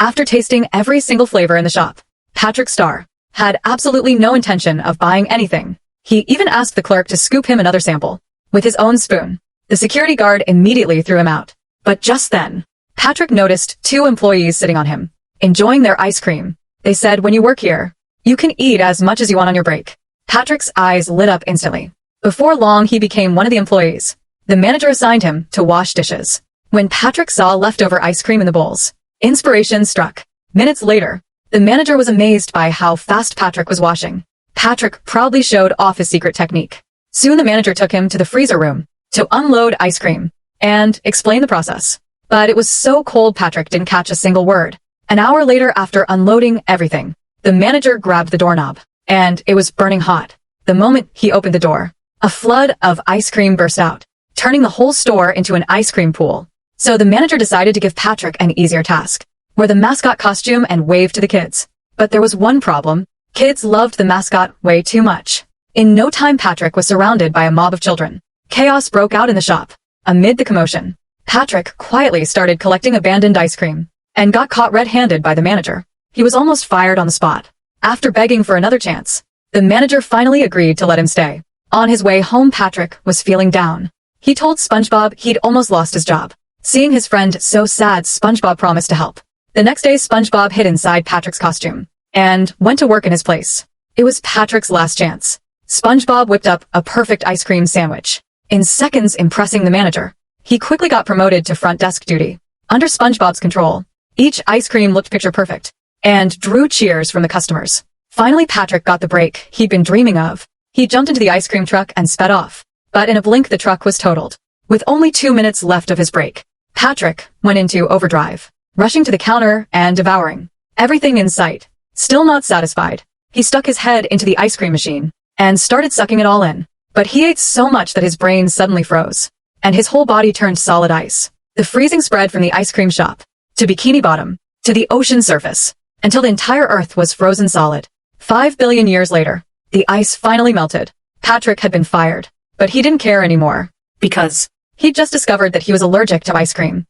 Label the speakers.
Speaker 1: After tasting every single flavor in the shop, Patrick Starr had absolutely no intention of buying anything. He even asked the clerk to scoop him another sample with his own spoon. The security guard immediately threw him out. But just then, Patrick noticed two employees sitting on him, enjoying their ice cream. They said, "When you work here, you can eat as much as you want on your break." Patrick's eyes lit up instantly. Before long, he became one of the employees. The manager assigned him to wash dishes. When Patrick saw leftover ice cream in the bowls, inspiration struck. Minutes later, the manager was amazed by how fast Patrick was washing. Patrick proudly showed off his secret technique. Soon the manager took him to the freezer room to unload ice cream and explain the process. But it was so cold Patrick didn't catch a single word. An hour later, after unloading everything, the manager grabbed the doorknob, and it was burning hot. The moment he opened the door, a flood of ice cream burst out, turning the whole store into an ice cream pool. So the manager decided to give Patrick an easier task: wear the mascot costume and wave to the kids. But there was one problem. Kids loved the mascot way too much. In no time, Patrick was surrounded by a mob of children. Chaos broke out in the shop. Amid the commotion, Patrick quietly started collecting abandoned ice cream and got caught red-handed by the manager. He was almost fired on the spot. After begging for another chance, the manager finally agreed to let him stay. On his way home, Patrick was feeling down. He told Spongebob he'd almost lost his job. Seeing his friend so sad, Spongebob promised to help. The next day, Spongebob hid inside Patrick's costume and went to work in his place. It was Patrick's last chance. Spongebob whipped up a perfect ice cream sandwich, in seconds impressing the manager. He quickly got promoted to front desk duty. Under SpongeBob's control, each ice cream looked picture perfect and drew cheers from the customers. Finally, Patrick got the break he'd been dreaming of. He jumped into the ice cream truck and sped off. But in a blink, the truck was totaled. With only 2 minutes left of his break, Patrick went into overdrive, rushing to the counter and devouring everything in sight. Still not satisfied, he stuck his head into the ice cream machine and started sucking it all in. But he ate so much that his brain suddenly froze, and his whole body turned solid ice. The freezing spread from the ice cream shop to Bikini Bottom to the ocean surface until the entire Earth was frozen solid. 5 billion years later, the ice finally melted. Patrick had been fired, but he didn't care anymore because he'd just discovered that he was allergic to ice cream.